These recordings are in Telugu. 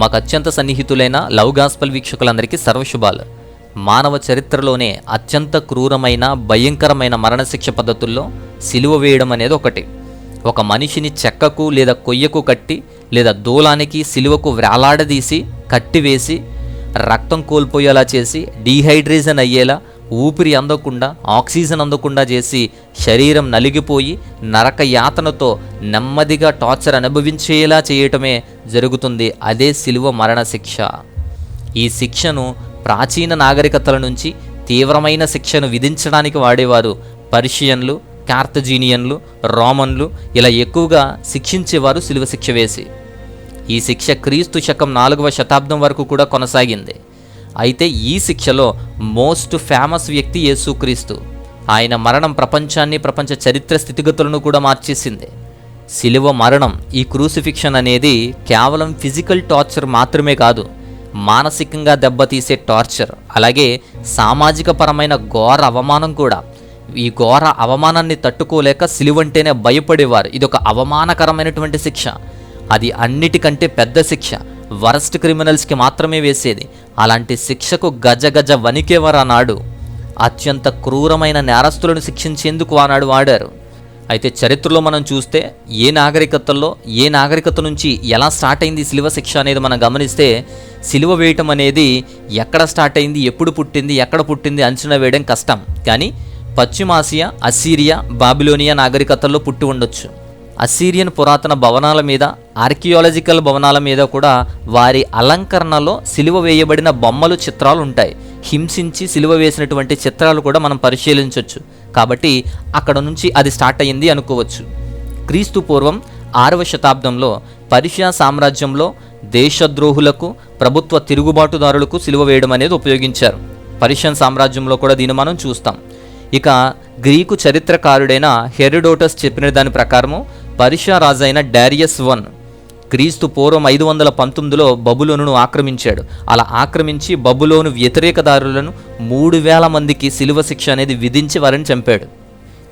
మాకు అత్యంత సన్నిహితులైన లవ్ గాస్పల్ వీక్షకులందరికీ సర్వశుభాలు. మానవ చరిత్రలోనే అత్యంత క్రూరమైన భయంకరమైన మరణశిక్ష పద్ధతుల్లో సిలువ వేయడం అనేది ఒకటి. ఒక మనిషిని చెక్కకు లేదా కొయ్యకు కట్టి లేదా దూలానికి సిలువకు వేలాడదీసి కట్టివేసి రక్తం కోల్పోయేలా చేసి డీహైడ్రేషన్ అయ్యేలా ఊపిరి అందకుండా ఆక్సిజన్ అందకుండా చేసి శరీరం నలిగిపోయి నరక యాతనతో నెమ్మదిగా టార్చర్ అనుభవించేలా చేయటమే జరుగుతుంది. అదే సిలువ మరణ శిక్ష. ఈ శిక్షను ప్రాచీన నాగరికతల నుంచి తీవ్రమైన శిక్షను విధించడానికి వాడేవారు. పర్షియన్లు, కార్తజీనియన్లు, రోమన్లు ఇలా ఎక్కువగా శిక్షించేవారు సిలువ శిక్ష వేసి. ఈ శిక్ష క్రీస్తు శకం 4వ శతాబ్దం వరకు కూడా కొనసాగింది. అయితే ఈ శిక్షలో మోస్ట్ ఫేమస్ వ్యక్తి యేసుక్రీస్తు. ఆయన మరణం ప్రపంచాన్ని, ప్రపంచ చరిత్ర స్థితిగతులను కూడా మార్చేసింది. సిలువ మరణం, ఈ క్రూసిఫిక్షన్ అనేది కేవలం ఫిజికల్ టార్చర్ మాత్రమే కాదు, మానసికంగా దెబ్బతీసే టార్చర్, అలాగే సామాజిక పరమైన ఘోర అవమానం కూడా. ఈ ఘోర అవమానాన్ని తట్టుకోలేక సిలువంటేనే భయపడేవారు. ఇది ఒక అవమానకరమైనటువంటి శిక్ష. అది అన్నిటికంటే పెద్ద శిక్ష. వరస్ట్ క్రిమినల్స్కి మాత్రమే వేసేది. అలాంటి శిక్షకు గజ గజ వణికేవారు ఆనాడు. అత్యంత క్రూరమైన నేరస్తులను శిక్షించేందుకు ఆనాడు వాడారు. అయితే చరిత్రలో మనం చూస్తే ఏ నాగరికత నుంచి ఎలా స్టార్ట్ అయింది సిలువ శిక్ష అనేది మనం గమనిస్తే, సిలువ వేయటం అనేది ఎక్కడ స్టార్ట్ అయింది, ఎప్పుడు పుట్టింది, ఎక్కడ పుట్టింది అంచనా వేయడం కష్టం. కానీ పశ్చిమాసియా, అస్సీరియా, బాబిలోనియా నాగరికతల్లో పుట్టి ఉండొచ్చు. అస్సీరియన్ పురాతన భవనాల మీద, ఆర్కియాలజికల్ భవనాల మీద కూడా వారి అలంకరణలో సిలువ వేయబడిన బొమ్మలు, చిత్రాలు ఉంటాయి. హింసించి సిలువ వేసినటువంటి చిత్రాలు కూడా మనం పరిశీలించవచ్చు. కాబట్టి అక్కడ నుంచి అది స్టార్ట్ అయ్యింది అనుకోవచ్చు. క్రీస్తు పూర్వం 6వ శతాబ్దంలో పర్షియా సామ్రాజ్యంలో దేశద్రోహులకు, ప్రభుత్వ తిరుగుబాటుదారులకు సిలువ వేయడం అనేది ఉపయోగించారు. పర్షియన్ సామ్రాజ్యంలో కూడా దీన్ని మనం చూస్తాం. ఇక గ్రీకు చరిత్రకారుడైన హెరోడోటస్ చెప్పిన దాని ప్రకారము పర్షియా రాజైన డారియస్ I క్రీస్తు పూర్వం 519లో బబులోనును ఆక్రమించాడు. అలా ఆక్రమించి బబులోను వ్యతిరేకదారులను 3000 మందికి సిలువ శిక్ష అనేది విధించి వారిని చంపాడు.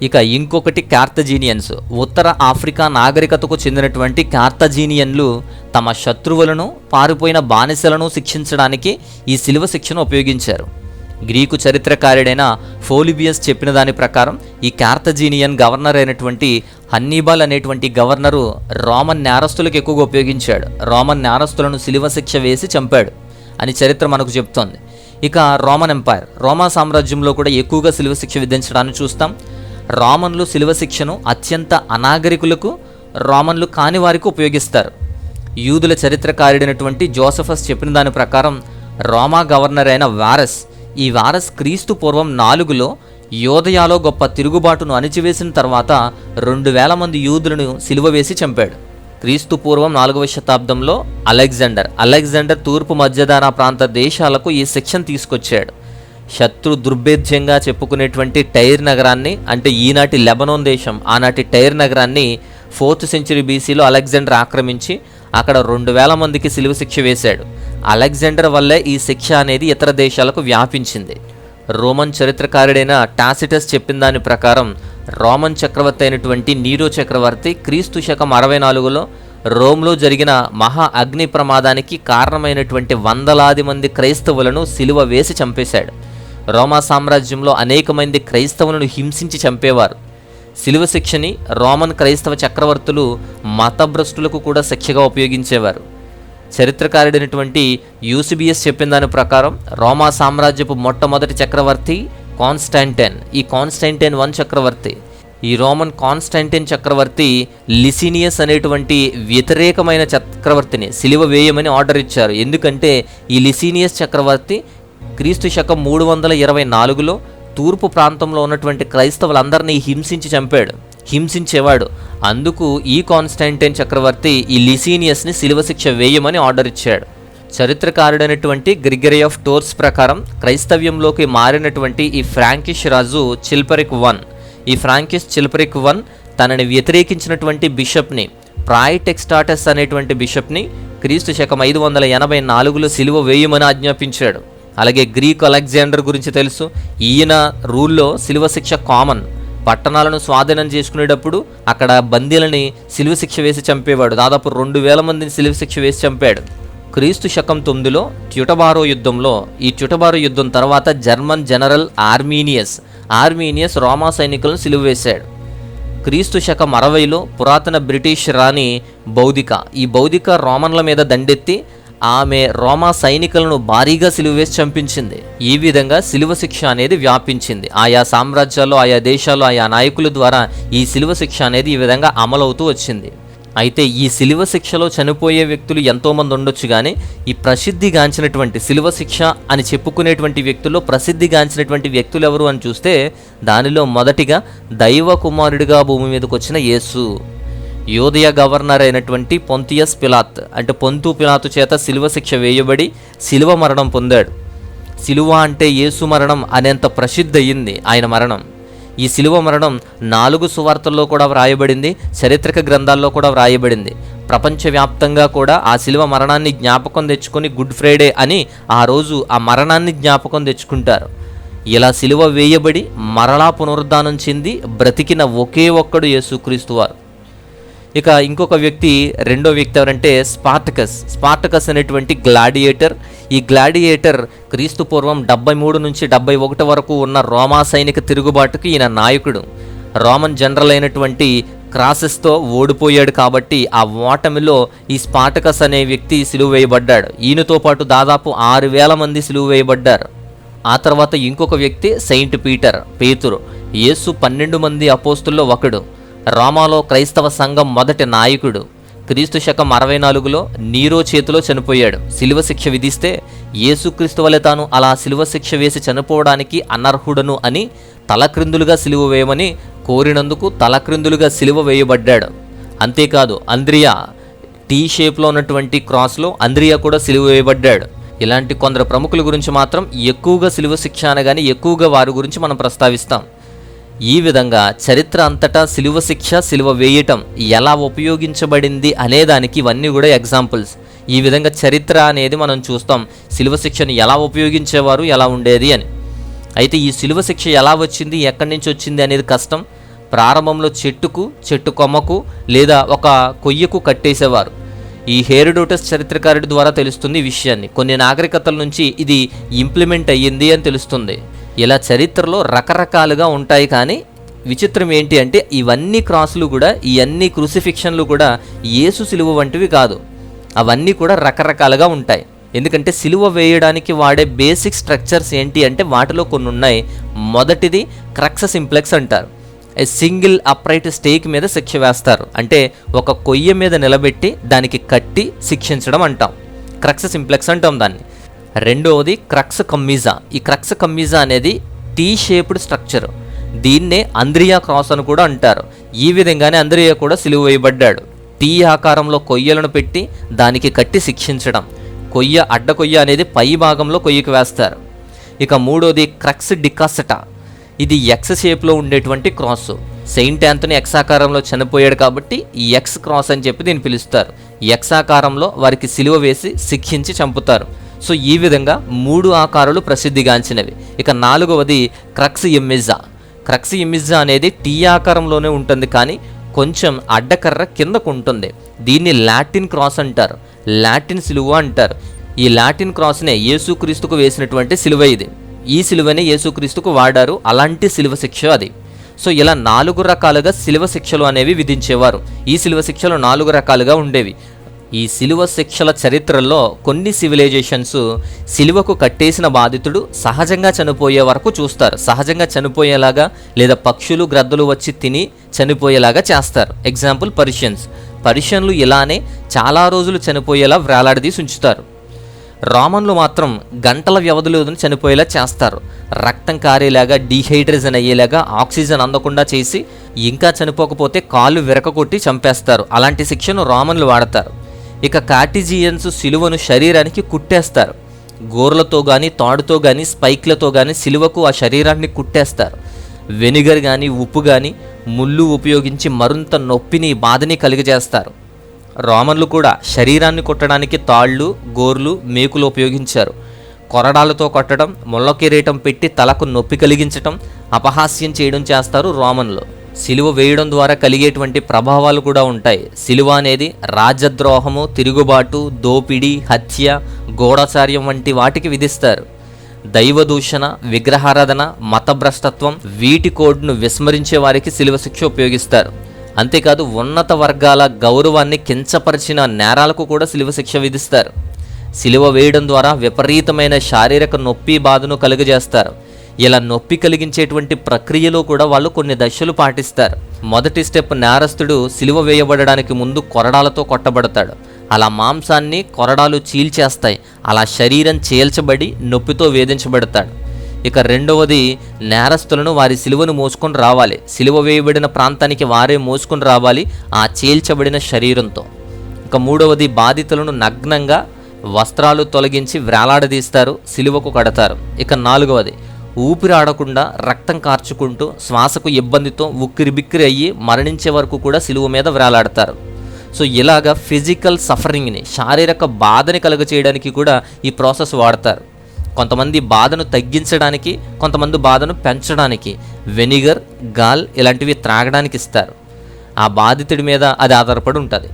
ఇక ఇంకొకటి కార్తజీనియన్స్. ఉత్తర ఆఫ్రికా నాగరికతకు చెందినటువంటి కార్తజీనియన్లు తమ శత్రువులను, పారిపోయిన బానిసలను శిక్షించడానికి ఈ సిలువ శిక్షను ఉపయోగించారు. గ్రీకు చరిత్రకారుడైన ఫోలిబియస్ చెప్పిన దాని ప్రకారం ఈ కార్తజీనియన్ గవర్నర్ అయినటువంటి హన్నీబాల్ అనేటువంటి గవర్నరు రోమన్ నేరస్తులకు ఎక్కువగా ఉపయోగించాడు. రోమన్ నేరస్తులను సిలువ శిక్ష వేసి చంపాడు అని చరిత్ర మనకు చెప్తోంది. ఇక రోమన్ ఎంపైర్, రోమా సామ్రాజ్యంలో కూడా ఎక్కువగా సిలువ శిక్ష విధించడాన్ని చూస్తాం. రోమన్లు సిలువ శిక్షను అత్యంత అనాగరికులకు, రోమన్లు కాని వారికి ఉపయోగిస్తారు. యూదుల చరిత్రకారుడైనటువంటి జోసఫస్ చెప్పిన దాని ప్రకారం రోమా గవర్నర్ అయిన వారస్, ఈ వారస్ క్రీస్తు పూర్వం 4లో యోదయాలో గొప్ప తిరుగుబాటును అణిచివేసిన తర్వాత 2000 మంది యూదులను సిలువ వేసి చంపాడు. క్రీస్తు పూర్వం 4వ శతాబ్దంలో అలెగ్జాండర్ తూర్పు మధ్యధరా ప్రాంత దేశాలకు ఈ శిక్షను తీసుకొచ్చాడు. శత్రు దుర్భేద్యంగా చెప్పుకునేటువంటి టైర్ నగరాన్ని, అంటే ఈనాటి లెబనాన్ దేశం, ఆనాటి టైర్ నగరాన్ని 4th century BCలో అలెగ్జాండర్ ఆక్రమించి అక్కడ 2000 మందికి సిలువ శిక్ష వేశాడు. అలెగ్జాండర్ వల్లే ఈ శిక్ష అనేది ఇతర దేశాలకు వ్యాపించింది. రోమన్ చరిత్రకారుడైన టాసిటస్ చెప్పిన దాని ప్రకారం రోమన్ చక్రవర్తి అయినటువంటి నీరో చక్రవర్తి క్రీస్తు శకం 64లో రోమ్లో జరిగిన మహా అగ్ని ప్రమాదానికి కారణమైనటువంటి 100లాది మంది క్రైస్తవులను సిలువ వేసి చంపేశాడు. రోమా సామ్రాజ్యంలో అనేక మంది క్రైస్తవులను హింసించి చంపేవారు. సిలువ శిక్షని రోమన్ క్రైస్తవ చక్రవర్తులు మతభ్రష్టులకు కూడా శిక్షగా ఉపయోగించేవారు. చరిత్రకారుడైనటువంటి యూసిబియస్ చెప్పిన దాని ప్రకారం రోమా సామ్రాజ్యపు మొట్టమొదటి చక్రవర్తి కాన్స్టాంటైన్. ఈ కాన్స్టాంటైన్ I చక్రవర్తి, ఈ రోమన్ కాన్స్టాంటైన్ చక్రవర్తి లిసినియస్ అనేటువంటి వ్యతిరేకమైన చక్రవర్తిని సిలువ వేయమని ఆర్డర్ ఇచ్చారు. ఎందుకంటే ఈ లిసినియస్ చక్రవర్తి క్రీస్తు శకం 324లో తూర్పు ప్రాంతంలో ఉన్నటువంటి క్రైస్తవులందరినీ హింసించేవాడు. అందుకు ఈ కాన్స్టాంటైన్ చక్రవర్తి ఈ లిసినియస్ని సిలువ శిక్ష వేయమని ఆర్డర్ ఇచ్చాడు. చరిత్రకారుడైనటువంటి గ్రిగరీ ఆఫ్ టోర్స్ ప్రకారం క్రైస్తవ్యంలోకి మారినటువంటి ఈ ఫ్రాంకిష్ రాజు చిల్పరిక్ I తనని వ్యతిరేకించినటువంటి బిషప్ని, ప్రాయిటెక్స్టాటస్ అనేటువంటి బిషప్ని క్రీస్తు శకం 584లో సిలువ వేయమని ఆజ్ఞాపించాడు. అలాగే గ్రీక్ అలెగ్జాండర్ గురించి తెలుసు. ఈయన రూల్లో సిలువ శిక్ష కామన్. పట్టణాలను స్వాధీనం చేసుకునేటప్పుడు అక్కడ బందీలని సిలువ శిక్ష వేసి చంపేవాడు. దాదాపు 2000 మందిని సిలువ శిక్ష వేసి చంపాడు. క్రీస్తు శకం 9లో ట్యుటబారో యుద్ధంలో, ఈ ట్యుటబారో యుద్ధం తర్వాత జర్మన్ జనరల్ ఆర్మీనియస్ రోమా సైనికులను సిలువ వేశాడు. క్రీస్తు శకం 60లో పురాతన బ్రిటిష్ రాణి ఈ బౌదిక రోమన్ల మీద దండెత్తి ఆమె రోమా సైనికులను భారీగా సిలువ వేసి చంపించింది. ఈ విధంగా సిలువ శిక్ష అనేది వ్యాపించింది. ఆయా సామ్రాజ్యాల్లో, ఆయా దేశాల్లో, ఆయా నాయకుల ద్వారా ఈ సిలువ శిక్ష అనేది ఈ విధంగా అమలవుతూ వచ్చింది. అయితే ఈ సిలువ శిక్షలో చనిపోయే వ్యక్తులు ఎంతోమంది ఉండొచ్చు, కానీ ఈ ప్రసిద్ధిగాంచినటువంటి సిలువ శిక్ష అని చెప్పుకునేటువంటి వ్యక్తుల్లో ప్రసిద్ధిగాంచినటువంటి వ్యక్తులు ఎవరు అని చూస్తే, దానిలో మొదటిగా దైవ కుమారుడిగా భూమి మీదకి వచ్చిన యేసు. యూదయ గవర్నర్ అయినటువంటి పొంతు పిలాతు చేత సిలువ శిక్ష వేయబడి సిలువ మరణం పొందాడు. సిలువ అంటే యేసు మరణం అనేంత ప్రసిద్ధి అయ్యింది ఆయన మరణం. ఈ సిలువ మరణం 4 సువార్తల్లో కూడా వ్రాయబడింది, చారిత్రక గ్రంథాల్లో కూడా వ్రాయబడింది. ప్రపంచవ్యాప్తంగా కూడా ఆ సిలువ మరణాన్ని జ్ఞాపకం తెచ్చుకొని గుడ్ ఫ్రైడే అని ఆ రోజు ఆ మరణాన్ని జ్ఞాపకం తెచ్చుకుంటారు. ఇలా సిలువ వేయబడి మరలా పునరుద్ధానం చెంది బ్రతికిన ఒకే ఒక్కడు యేసుక్రీస్తు వారు. ఇక ఇంకొక వ్యక్తి, రెండో వ్యక్తి ఎవరంటే స్పార్టకస్ అనేటువంటి గ్లాడియేటర్. ఈ గ్లాడియేటర్ క్రీస్తు పూర్వం 73 నుంచి 71 వరకు ఉన్న రోమా సైనిక తిరుగుబాటుకి ఈయన నాయకుడు. రోమన్ జనరల్ అయినటువంటి క్రాసెస్తో ఓడిపోయాడు కాబట్టి ఆ ఓటమిలో ఈ స్పార్టకస్ అనే వ్యక్తి సిలువ వేయబడ్డాడు. ఈయనతో పాటు దాదాపు 6,000 మంది సిలువ వేయబడ్డారు. ఆ తర్వాత ఇంకొక వ్యక్తి సెయింట్ పేతురు. యేసు 12 మంది అపోస్తుల్లో ఒకడు. రోమాలో క్రైస్తవ సంఘం మొదటి నాయకుడు. క్రీస్తు శకం 64లో నీరో చేతిలో చనిపోయాడు. సిలువ శిక్ష విధిస్తే యేసుక్రీస్తు వలె తాను అలా సిలువ శిక్ష వేసి చనిపోవడానికి అనర్హుడను అని తలక్రిందులుగా సిలువ వేయమని కోరినందుకు తలక్రిందులుగా సిలువ వేయబడ్డాడు. అంతేకాదు, అంద్రియా టీ షేప్లో ఉన్నటువంటి క్రాస్లో అంద్రియా కూడా సిలువ వేయబడ్డాడు. ఇలాంటి కొందరు ప్రముఖుల గురించి మాత్రం ఎక్కువగా సిలువ శిక్ష అనగానే ఎక్కువగా వారి గురించి మనం ప్రస్తావిస్తాం. ఈ విధంగా చరిత్ర అంతటా సిలువ శిక్ష, సిలువ వేయటం ఎలా ఉపయోగించబడింది అనేదానికి ఇవన్నీ కూడా ఎగ్జాంపుల్స్. ఈ విధంగా చరిత్ర అనేది మనం చూస్తాం, సిలువ శిక్షను ఎలా ఉపయోగించేవారు, ఎలా ఉండేది అని. అయితే ఈ సిలువ శిక్ష ఎలా వచ్చింది, ఎక్కడి నుంచి వచ్చింది అనేది కష్టం. ప్రారంభంలో చెట్టు కొమ్మకు లేదా ఒక కొయ్యకు కట్టేసేవారు. ఈ హెరోడోటస్ చరిత్రకారుడి ద్వారా తెలుస్తుంది ఈ విషయాన్ని. కొన్ని నాగరికతల నుంచి ఇది ఇంప్లిమెంట్ అయ్యింది అని తెలుస్తుంది. ఇలా చరిత్రలో రకరకాలుగా ఉంటాయి. కానీ విచిత్రం ఏంటి అంటే ఇవన్నీ క్రాసులు కూడా, ఈ అన్ని క్రూసిఫిక్షన్లు కూడా యేసు సిలువ వంటివి కాదు. అవన్నీ కూడా రకరకాలుగా ఉంటాయి. ఎందుకంటే సిలువ వేయడానికి వాడే బేసిక్ స్ట్రక్చర్స్ ఏంటి అంటే వాటిలో కొన్ని ఉన్నాయి. మొదటిది క్రక్స్ సింప్లెక్స్ అంటారు. సింగిల్ అప్రైట్ స్టేక్ మీద శిక్ష వేస్తారు. అంటే ఒక కొయ్య మీద నిలబెట్టి దానికి కట్టి శిక్షించడం అంటాం. క్రక్స్ సింప్లెక్స్ అంటాం దాన్ని. రెండవది క్రక్స్ కమ్మీజా. ఈ క్రక్స్ కమ్మీజా అనేది టీ షేప్డ్ స్ట్రక్చర్. దీన్నే అంద్రియా క్రాస్ అని కూడా అంటారు. ఈ విధంగానే అంద్రియా కూడా సిలువ వేయబడ్డాడు. టీ ఆకారంలో కొయ్యలను పెట్టి దానికి కట్టి శిక్షించడం. అడ్డ కొయ్య అనేది పై భాగంలో కొయ్యకు వేస్తారు. ఇక మూడోది క్రక్స్ డికాసటా. ఇది ఎక్స్ షేప్లో ఉండేటువంటి క్రాస్. సెయింట్ యాంథనీ ఎక్స్ ఆకారంలో చనిపోయాడు కాబట్టి ఈ ఎక్స్ క్రాస్ అని చెప్పి దీన్ని పిలుస్తారు. ఎక్స్ ఆకారంలో వారికి సిలువ వేసి శిక్షించి చంపుతారు. సో ఈ విధంగా 3 ఆకారాలు ప్రసిద్ధిగాంచినవి. ఇక నాలుగవది క్రక్స్ ఇమ్మిజా అనేది టీ ఆకారంలోనే ఉంటుంది, కానీ కొంచెం అడ్డకర్ర కిందకు ఉంటుంది. దీన్ని లాటిన్ క్రాస్ అంటారు, లాటిన్ సిలువ అంటారు. ఈ లాటిన్ క్రాస్నే యేసుక్రీస్తుకు వేసినటువంటి సిలువ ఇది. ఈ సిలువనే యేసుక్రీస్తుకు వాడారు. అలాంటి సిలువ శిక్ష అది. సో ఇలా 4 రకాలుగా సిలువ శిక్షలు అనేవి విధించేవారు. ఈ సిలువ శిక్షలు 4 రకాలుగా ఉండేవి. ఈ సిలువ శిక్షల చరిత్రలో కొన్ని సివిలైజేషన్స్ సిలువకు కట్టేసిన బాధితుడు సహజంగా చనిపోయే వరకు చూస్తారు. సహజంగా చనిపోయేలాగా లేదా పక్షులు గ్రద్దలు వచ్చి తిని చనిపోయేలాగా చేస్తారు. ఎగ్జాంపుల్ పర్షియన్లు ఇలానే చాలా రోజులు చనిపోయేలా వేలాడదీసి ఉంచుతారు. రోమన్లు మాత్రం గంటల వ్యవధిలో చనిపోయేలా చేస్తారు. రక్తం కారేలాగా, డీహైడ్రేషన్ అయ్యేలాగా, ఆక్సిజన్ అందకుండా చేసి ఇంకా చనిపోకపోతే కాళ్ళు విరకకొట్టి చంపేస్తారు. అలాంటి శిక్షను రోమన్లు వాడతారు. ఇక కార్టిజియన్స్ సిలువను శరీరానికి కుట్టేస్తారు. గోర్లతో కానీ, తాడుతో కానీ, స్పైక్లతో కానీ సిలువకు ఆ శరీరాన్ని కుట్టేస్తారు. వెనిగర్ కానీ, ఉప్పు కానీ, ముళ్ళు ఉపయోగించి మరింత నొప్పిని, బాధని కలిగజేస్తారు. రోమన్లు కూడా శరీరాన్ని కొట్టడానికి తాళ్ళు, గోర్లు, మేకులు ఉపయోగించారు. కొరడాలతో కొట్టడం, ముళ్ళ కిరీటం పెట్టి తలకు నొప్పి కలిగించటం, అపహాస్యం చేయడం చేస్తారు రోమన్లు. సిలువ వేయడం ద్వారా కలిగేటువంటి ప్రభావాలు కూడా ఉంటాయి. సిలువ అనేది రాజద్రోహము, తిరుగుబాటు, దోపిడీ, హత్య, గూఢచార్యం వంటి వాటికి విధిస్తారు. దైవదూషణ, విగ్రహారాధన, మతభ్రష్టత్వం వీటి కోడ్ను విస్మరించే వారికి సిలువ శిక్ష ఉపయోగిస్తారు. అంతేకాదు ఉన్నత వర్గాల గౌరవాన్ని కించపరిచిన నేరాలకు కూడా సిలువ శిక్ష విధిస్తారు. సిలువ వేయడం ద్వారా విపరీతమైన శారీరక నొప్పి, బాధను కలుగజేస్తారు. ఇలా నొప్పి కలిగించేటువంటి ప్రక్రియలో కూడా వాళ్ళు కొన్ని దశలు పాటిస్తారు. మొదటి స్టెప్, నేరస్తుడు సిలువ వేయబడడానికి ముందు కొరడాలతో కొట్టబడతాడు. అలా మాంసాన్ని కొరడాలు చీల్చేస్తాయి. అలా శరీరం చీల్చబడి నొప్పితో వేధించబడతాడు. ఇక రెండవది, నేరస్తులను వారి సిలువను మోసుకొని రావాలి. సిలువ వేయబడిన ప్రాంతానికి వారే మోసుకొని రావాలి ఆ చీల్చబడిన శరీరంతో. ఇక మూడవది, బాధితులను నగ్నంగా వస్త్రాలు తొలగించి వ్రేలాడదీస్తారు, సిలువకు కడతారు. ఇక నాలుగవది, ఊపిరి ఆడకుండా రక్తం కార్చుకుంటూ శ్వాసకు ఇబ్బందితో ఉక్కిరిబిక్కిరి అయ్యి మరణించే వరకు కూడా సిలువ మీద వ్రేలాడతారు. సో ఇలాగా ఫిజికల్ సఫరింగ్ని, శారీరక బాధని కలుగచేయడానికి కూడా ఈ ప్రాసెస్ వాడతారు. కొంతమంది బాధను తగ్గించడానికి, కొంతమంది బాధను పెంచడానికి వెనిగర్, గాల్ ఇలాంటివి త్రాగడానికి ఇస్తారు. ఆ బాధితుడి మీద అది ఆధారపడి ఉంటుంది.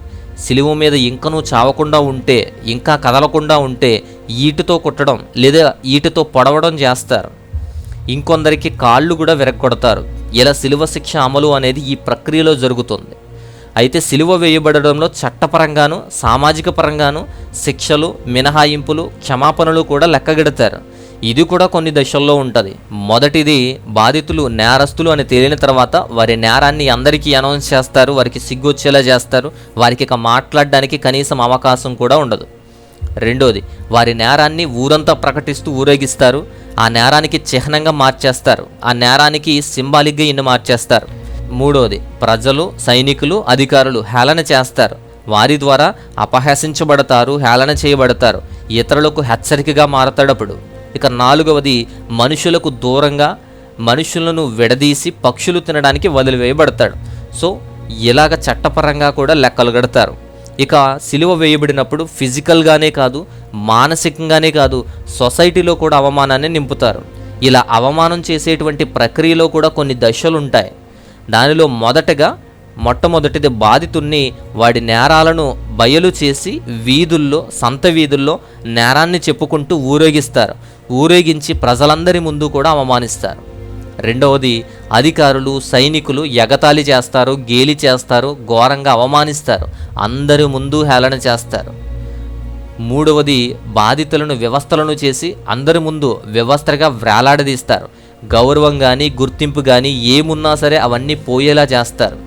సిలువ మీద ఇంకనూ చావకుండా ఉంటే, ఇంకా కదలకుండా ఉంటే ఈటుతో కుట్టడం లేదా ఈటుతో పొడవడం చేస్తారు. ఇంకొందరికి కాళ్ళు కూడా విరగొడతారు. ఇలా సిలువ శిక్ష అమలు అనేది ఈ ప్రక్రియలో జరుగుతుంది. అయితే సిలువ వేయబడడంలో చట్టపరంగాను, సామాజిక పరంగాను శిక్షలు, మినహాయింపులు, క్షమాపణలు కూడా లెక్కగడతారు. ఇది కూడా కొన్ని దశల్లో ఉంటుంది. మొదటిది, బాధితులు నేరస్తులు అని తేలిన తర్వాత వారి నేరాన్ని అందరికీ అనౌన్స్ చేస్తారు, వారికి సిగ్గొచ్చేలా చేస్తారు, వారికి ఇక మాట్లాడడానికి కనీసం అవకాశం కూడా ఉండదు. రెండోది, వారి నేరాన్ని ఊరంతా ప్రకటిస్తూ ఊరేగిస్తారు. ఆ నేరానికి చిహ్నంగా మార్చేస్తారు, ఆ నేరానికి సింబాలిక్గా ఇన్ని మార్చేస్తారు. మూడోది, ప్రజలు, సైనికులు, అధికారులు హేళన చేస్తారు. వారి ద్వారా అపహసించబడతారు, హేళన చేయబడతారు, ఇతరులకు హెచ్చరికగా మారతాడప్పుడు. ఇక నాలుగవది, మనుషులకు దూరంగా, మనుషులను విడదీసి పక్షులు తినడానికి వదిలివేయబడతాడు. సో ఇలాగ చట్టపరంగా కూడా లెక్కలు గడతారు. ఇక సిలువ వేయబడినప్పుడు ఫిజికల్గానే కాదు, మానసికంగానే కాదు, సొసైటీలో కూడా అవమానాన్ని నింపుతారు. ఇలా అవమానం చేసేటువంటి ప్రక్రియలో కూడా కొన్ని దశలు ఉంటాయి. దానిలో మొట్టమొదటిది, బాధితుణ్ణి వాడి నేరాలను బయలు చేసి వీధుల్లో, సంత వీధుల్లో నేరాన్ని చెప్పుకుంటూ ఊరేగిస్తారు. ఊరేగించి ప్రజలందరి ముందు కూడా అవమానిస్తారు. రెండవది, అధికారులు, సైనికులు ఎగతాళి చేస్తారు, గేలి చేస్తారు, ఘోరంగా అవమానిస్తారు, అందరి ముందు హేళన చేస్తారు. మూడవది, బాధితులను వ్యవస్థలను చేసి అందరి ముందు వ్యవస్థగా వ్రేలాడదీస్తారు. గౌరవం కానీ, గుర్తింపు కానీ ఏమున్నా సరే అవన్నీ పోయేలా చేస్తారు.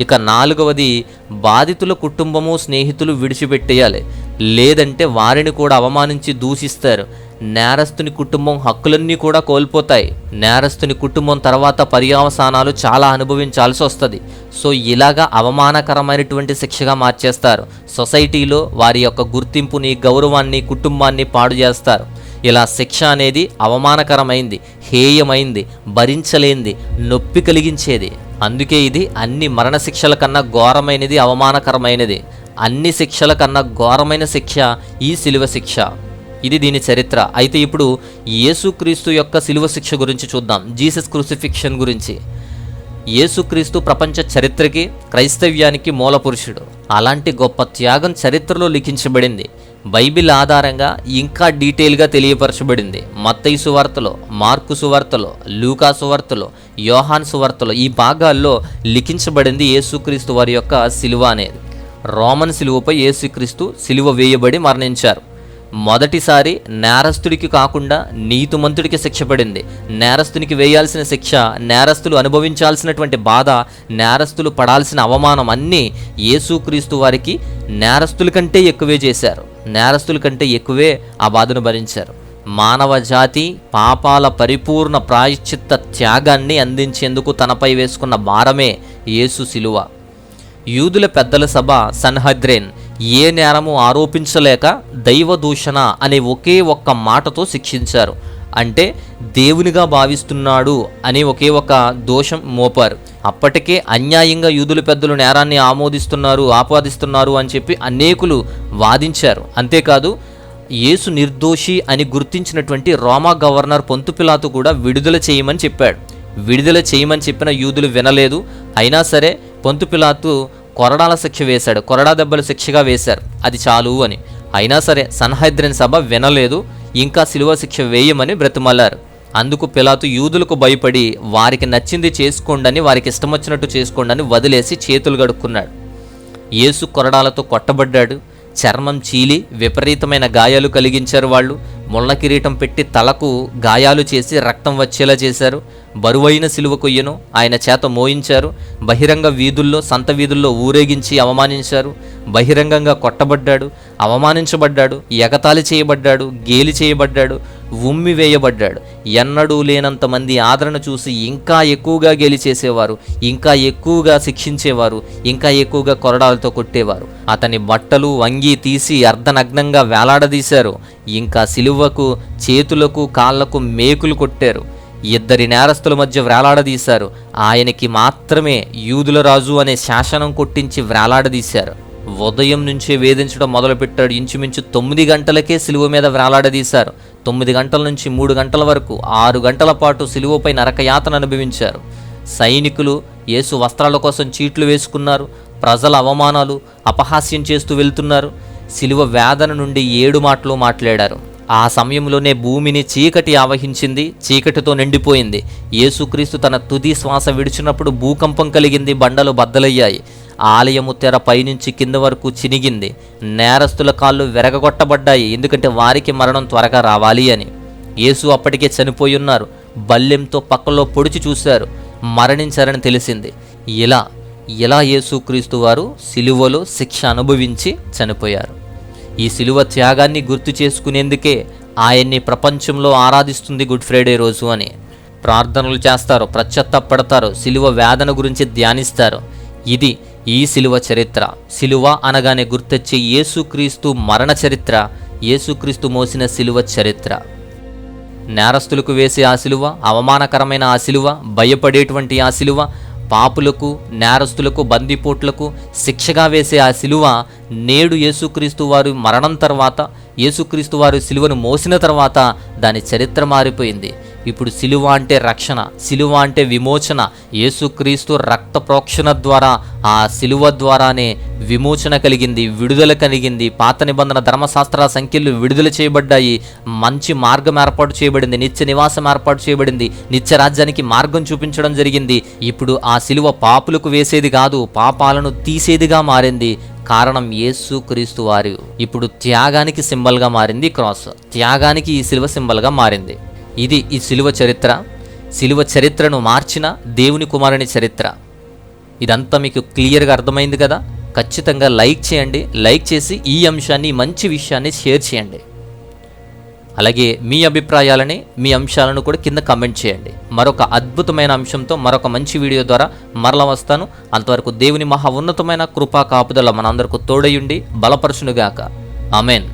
ఇక నాలుగవది, బాధితుల కుటుంబము, స్నేహితులు విడిచిపెట్టేయాలి, లేదంటే వారిని కూడా అవమానించి దూషిస్తారు. నేరస్తుని కుటుంబం హక్కులన్నీ కూడా కోల్పోతాయి. నేరస్తుని కుటుంబం తర్వాత పర్యవసానాలు చాలా అనుభవించాల్సి వస్తుంది. సో ఇలాగా అవమానకరమైనటువంటి శిక్షగా మార్చేస్తారు. సొసైటీలో వారి యొక్క గుర్తింపుని, గౌరవాన్ని, కుటుంబాన్ని పాడు చేస్తారు. ఇలా శిక్ష అనేది అవమానకరమైంది, హేయమైంది, భరించలేనిది, నొప్పి కలిగించేది. అందుకే ఇది అన్ని మరణశిక్షల కన్నా ఘోరమైనది, అవమానకరమైనది. అన్ని శిక్షల కన్నా ఘోరమైన శిక్ష ఈ సిలువ శిక్ష. ఇది దీని చరిత్ర. అయితే ఇప్పుడు యేసుక్రీస్తు యొక్క సిలువ శిక్ష గురించి చూద్దాం, జీసస్ క్రూసిఫిక్షన్ గురించి. యేసుక్రీస్తు ప్రపంచ చరిత్రకి, క్రైస్తవ్యానికి మూల పురుషుడు. అలాంటి గొప్ప త్యాగం చరిత్రలో లిఖించబడింది. బైబిల్ ఆధారంగా ఇంకా డీటెయిల్గా తెలియపరచబడింది. మత్తయి సువార్తలో, మార్కు సువార్తలో, లూకా సువార్తలో, యోహాను సువార్తలో ఈ భాగాల్లో లిఖించబడింది యేసుక్రీస్తు వారి యొక్క సిలువ అనేది. రోమన్ సిలువపై యేసుక్రీస్తు సిలువ వేయబడి మరణించారు. మొదటిసారి నేరస్తుడికి కాకుండా నీతిమంతుడికి శిక్ష పడింది. నేరస్తునికి వేయాల్సిన శిక్ష, నేరస్తులు అనుభవించాల్సినటువంటి బాధ, నేరస్తులు పడాల్సిన అవమానం అన్నీ యేసుక్రీస్తు వారికి నేరస్తుల కంటే ఎక్కువే చేశారు. నేరస్తుల కంటే ఎక్కువే ఆ బాధను భరించారు. మానవ జాతి పాపాల పరిపూర్ణ ప్రాయశ్చిత్త త్యాగాన్ని అందించేందుకు తనపై వేసుకున్న భారమే యేసు సిలువ. యూదుల పెద్దల సభ సన్హద్రేన్ ఏ నేరము ఆరోపించలేక దైవదూషణ అనే ఒకే ఒక్క మాటతో శిక్షించారు. అంటే దేవునిగా భావిస్తున్నాడు అని ఒకే ఒక దోషం మోపారు. అప్పటికే అన్యాయంగా యూదుల పెద్దలు నేరాన్ని ఆపాదిస్తున్నారు అని చెప్పి అనేకులు వాదించారు. అంతేకాదు యేసు నిర్దోషి అని గుర్తించినటువంటి రోమా గవర్నర్ పొంతు పిలాతు కూడా విడుదల చేయమని చెప్పాడు. విడుదల చేయమని చెప్పిన యూదులు వినలేదు. అయినా సరే పొంతు పిలాతు కొరడాల శిక్ష వేశాడు, కొరడా దెబ్బలు శిక్షగా వేశారు, అది చాలు అని. అయినా సరే సన్హెద్రిన్ సభ వినలేదు, ఇంకా సిలువ శిక్ష వేయమని బ్రతిమలారు. అందుకు పిలాతు యూదులకు భయపడి వారికి నచ్చింది చేసుకోండని, వారికి ఇష్టం వచ్చినట్టు చేసుకోండని వదిలేసి చేతులు కడుక్కున్నాడు. యేసు కొరడాలతో కొట్టబడ్డాడు, చర్మం చీలి విపరీతమైన గాయాలు కలిగించారు. వాళ్ళు ముళ్ళ కిరీటం పెట్టి తలకు గాయాలు చేసి రక్తం వచ్చేలా చేశారు. బరువైన సిలువ కొయ్యను ఆయన చేత మోయించారు. బహిరంగ వీధుల్లో, సంత వీధుల్లో ఊరేగించి అవమానించారు. బహిరంగంగా కొట్టబడ్డాడు, అవమానించబడ్డాడు, ఎగతాళి చేయబడ్డాడు, గేలి చేయబడ్డాడు, ఉమ్మి వేయబడ్డాడు. ఎన్నడూ లేనంతమంది ఆదరణ చూసి ఇంకా ఎక్కువగా గేలి చేసేవారు, ఇంకా ఎక్కువగా శిక్షించేవారు, ఇంకా ఎక్కువగా కొరడాలతో కొట్టేవారు. అతని బట్టలు వంగి తీసి అర్ధనగ్నంగా వేలాడదీశారు. ఇంకా సిలువకు చేతులకు కాళ్లకు మేకులు కొట్టారు. 2 నేరస్తుల మధ్య వ్రేలాడదీశారు. ఆయనకి మాత్రమే యూదుల రాజు అనే శాసనం కొట్టించి వ్రేలాడదీశారు. ఉదయం నుంచే వేధించడం మొదలుపెట్టాడు. ఇంచుమించు 9 గంటలకే సిలువ మీద వ్రేలాడదీశారు. 9 గంటల నుంచి 3 గంటల వరకు 6 గంటల పాటు సిలువపై నరకయాతన అనుభవించారు. సైనికులు యేసు వస్త్రాల కోసం చీట్లు వేసుకున్నారు. ప్రజల అవమానాలు, అపహాస్యం చేస్తూ వెళ్తున్నారు. సిలువ వేదన నుండి 7 మాటలు మాట్లాడారు. ఆ సమయంలోనే భూమిని చీకటి ఆవహించింది, చీకటితో నిండిపోయింది. యేసుక్రీస్తు తన తుది శ్వాస విడిచినప్పుడు భూకంపం కలిగింది, బండలు బద్దలయ్యాయి. ఆలయము తెర పైనుంచి కింద వరకు చినిగింది. నేరస్తుల కాళ్ళు విరగగొట్టబడ్డాయి, ఎందుకంటే వారికి మరణం త్వరగా రావాలి అని. యేసు అప్పటికే చనిపోయి ఉన్నారు. బల్లెంతో పక్కలో పొడిచి చూశారు, మరణించారని తెలిసింది. ఇలా యేసుక్రీస్తు వారు సిలువలో శిక్ష అనుభవించి చనిపోయారు. ఈ సిలువ త్యాగాన్ని గుర్తు చేసుకునేందుకే ఆయన్ని ప్రపంచంలో ఆరాధిస్తుంది గుడ్ ఫ్రైడే రోజు అని. ప్రార్థనలు చేస్తారు, పశ్చాత్తాపడతారు, సిలువ వేదన గురించి ధ్యానిస్తారు. ఇది ఈ సిలువ చరిత్ర. సిలువ అనగానే గుర్తొచ్చే యేసుక్రీస్తు మరణ చరిత్ర, యేసుక్రీస్తు మోసిన సిలువ చరిత్ర. నేరస్తులకు వేసే ఆ సిలువ, అవమానకరమైన ఆ సిలువ, భయపడేటువంటి ఆ సిలువ, పాపులకు, నేరస్తులకు, బందిపోట్లకు శిక్షగా వేసే ఆ సిలువ నేడు యేసుక్రీస్తు వారు మరణం తర్వాత, యేసుక్రీస్తు వారు సిలువను మోసిన తర్వాత దాని చరిత్ర మారిపోయింది. ఇప్పుడు సిలువ అంటే రక్షణ, సిలువ అంటే విమోచన. యేసుక్రీస్తు రక్త ప్రోక్షణ ద్వారా, ఆ సిలువ ద్వారానే విమోచన కలిగింది, విడుదల కలిగింది. పాత నిబంధన ధర్మశాస్త్ర సంఖ్యలు విడుదల చేయబడ్డాయి. మంచి మార్గం ఏర్పాటు చేయబడింది, నిత్య నివాసం ఏర్పాటు చేయబడింది, నిత్య రాజ్యానికి మార్గం చూపించడం జరిగింది. ఇప్పుడు ఆ సిలువ పాపులకు వేసేది కాదు, పాపాలను తీసేదిగా మారింది. కారణం యేసుక్రీస్తు వారు ఇప్పుడు త్యాగానికి సింబల్గా మారింది. క్రాస్ త్యాగానికి ఈ సిలువ సింబల్గా మారింది. ఇది ఈ సిలువ చరిత్ర. సిలువ చరిత్రను మార్చిన దేవుని కుమారుని చరిత్ర. ఇదంతా మీకు క్లియర్గా అర్థమైంది కదా? ఖచ్చితంగా లైక్ చేయండి. లైక్ చేసి ఈ అంశాన్ని, మంచి విషయాన్ని షేర్ చేయండి. అలాగే మీ అభిప్రాయాలని, మీ అంశాలను కూడా కింద కమెంట్ చేయండి. మరొక అద్భుతమైన అంశంతో మరొక మంచి వీడియో ద్వారా మరలా వస్తాను. అంతవరకు దేవుని మహా ఉన్నతమైన కృపా కాపుదల మనందరికీ తోడయుండి బలపరచునుగాక. ఆమేన్.